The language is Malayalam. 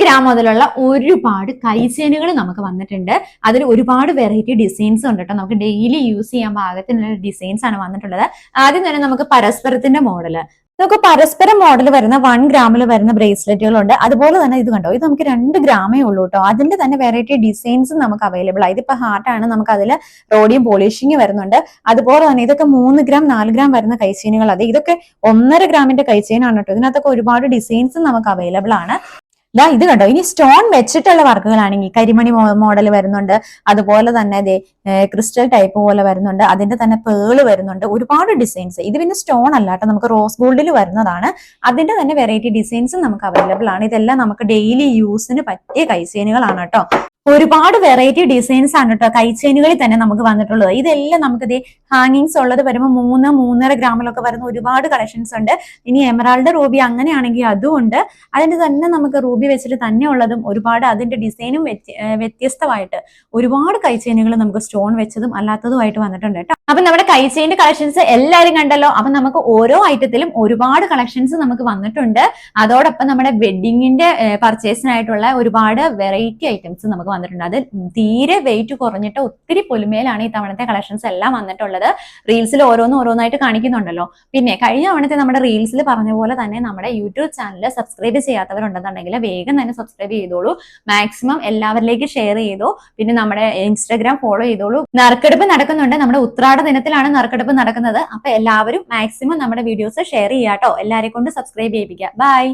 ഗ്രാം മുതലുള്ള ഒരുപാട് കൈച്ചെയിനുകൾ നമുക്ക് വന്നിട്ടുണ്ട്. അതിൽ ഒരുപാട് വെറൈറ്റി ഡിസൈൻസ് ഉണ്ട് കേട്ടോ. നമുക്ക് ഡെയിലി യൂസ് ചെയ്യാൻ പാകത്തിനുള്ള ഡിസൈൻസ് ആണ് വന്നിട്ടുള്ളത്. ആദ്യം തന്നെ നമുക്ക് പരസ്പരത്തിന്റെ മോഡല്. നമുക്ക് പരസ്പരം മോഡൽ വരുന്ന 1 ഗ്രാമിൽ വരുന്ന ബ്രേസ്ലെറ്റുകളുണ്ട്. അതുപോലെ തന്നെ ഇത് കണ്ടോ, ഇത് നമുക്ക് 2 ഗ്രാമേ ഉള്ളൂ കേട്ടോ. അതിന്റെ തന്നെ വെറൈറ്റി ഡിസൈൻസ് നമുക്ക് അവൈലബിൾ ആണ്. ഇതിപ്പോ ഹാർട്ടാണ്, നമുക്ക് അതിൽ റോഡിയം പോളിഷിംഗ് വരുന്നുണ്ട്. അതുപോലെ തന്നെ ഇതൊക്കെ 3 ഗ്രാം 4 ഗ്രാം വരുന്ന കൈച്ചെയിനുകൾ. അതെ, ഇതൊക്കെ 1.5 ഗ്രാമിന്റെ കൈച്ചെയിൻ ആണ് കേട്ടോ. ഇതിനകത്തൊക്കെ ഒരുപാട് ഡിസൈൻസ് നമുക്ക് അവൈലബിൾ ആണ്. ഇത് കണ്ടോ, ഇനി സ്റ്റോൺ വെച്ചിട്ടുള്ള വർക്കുകളാണെങ്കിൽ കരിമണി മോഡൽ വരുന്നുണ്ട്. അതുപോലെ തന്നെ ക്രിസ്റ്റൽ ടൈപ്പ് പോലെ വരുന്നുണ്ട്. അതിന്റെ തന്നെ പേള് വരുന്നുണ്ട്. ഒരുപാട് ഡിസൈൻസ്. ഇത് പിന്നെ സ്റ്റോൺ അല്ല കേട്ടോ, നമുക്ക് റോസ് ഗോൾഡിൽ വരുന്നതാണ്. അതിന്റെ തന്നെ വെറൈറ്റി ഡിസൈൻസും നമുക്ക് അവൈലബിൾ ആണ്. ഇതെല്ലാം നമുക്ക് ഡെയിലി യൂസിന് പറ്റിയ കൈച്ചെയിനുകളാണ് കേട്ടോ. ഒരുപാട് വെറൈറ്റി ഡിസൈൻസ് ആണ് കേട്ടോ കൈച്ചെയിനുകളിൽ തന്നെ നമുക്ക് വന്നിട്ടുള്ളത്. ഇതെല്ലാം നമുക്ക് ഹാങ്ങിങ്സ് ഉള്ളത് വരുമ്പോൾ 3-3.5 ഗ്രാമിലൊക്കെ വരുന്ന ഒരുപാട് കളക്ഷൻസ് ഉണ്ട്. ഇനി എമറാൾഡ് റൂബി അങ്ങനെയാണെങ്കിൽ അതും ഉണ്ട്. അതിന്റെ തന്നെ നമുക്ക് റൂബി വെച്ചിട്ട് തന്നെ ഉള്ളതും ഒരുപാട്, അതിന്റെ ഡിസൈനും വ്യത്യസ്തമായിട്ട് ഒരുപാട് കൈച്ചെയിനുകൾ നമുക്ക് സ്റ്റോൺ വെച്ചതും അല്ലാത്തതുമായിട്ട് വന്നിട്ടുണ്ട് കേട്ടോ. അപ്പൊ നമ്മുടെ കൈച്ചെയിന്റെ കളക്ഷൻസ് എല്ലാവരും കണ്ടല്ലോ. അപ്പൊ നമുക്ക് ഓരോ ഐറ്റത്തിലും ഒരുപാട് കളക്ഷൻസ് നമുക്ക് വന്നിട്ടുണ്ട്. അതോടൊപ്പം നമ്മുടെ വെഡിങ്ങിന്റെ പർച്ചേസിനായിട്ടുള്ള ഒരുപാട് വെറൈറ്റി ഐറ്റംസ് നമുക്ക് വന്നിട്ടുണ്ട്. അത് തീരെ വെയിറ്റ് കുറഞ്ഞിട്ട് ഒത്തിരി പൊലിമയിലാണ് ഈ തവണത്തെ കളക്ഷൻസ് എല്ലാം വന്നിട്ടുള്ളത്. റീൽസിൽ ഓരോന്നായിട്ട് കാണിക്കുന്നുണ്ടല്ലോ. പിന്നെ കഴിഞ്ഞ തവണത്തെ നമ്മുടെ റീൽസിൽ പറഞ്ഞ പോലെ തന്നെ നമ്മുടെ യൂട്യൂബ് ചാനൽ സബ്സ്ക്രൈബ് ചെയ്യാത്തവരുണ്ടെന്നുണ്ടെങ്കിൽ വേഗം തന്നെ സബ്സ്ക്രൈബ് ചെയ്തോളൂ. മാക്സിമം എല്ലാവരിലേക്ക് ഷെയർ ചെയ്തോ. പിന്നെ നമ്മുടെ ഇൻസ്റ്റാഗ്രാം ഫോളോ ചെയ്തോളൂ. നറുക്കെടുപ്പ് നടക്കുന്നുണ്ട്. നമ്മുടെ ഉത്രാട ദിനത്തിലാണ് നറുക്കെടുപ്പ് നടക്കുന്നത്. അപ്പൊ എല്ലാവരും മാക്സിമം നമ്മുടെ വീഡിയോസ് ഷെയർ ചെയ്യാട്ടോ. എല്ലാവരെ കൊണ്ട് സബ്സ്ക്രൈബ് ചെയ്യിപ്പിക്കുക. ബൈ.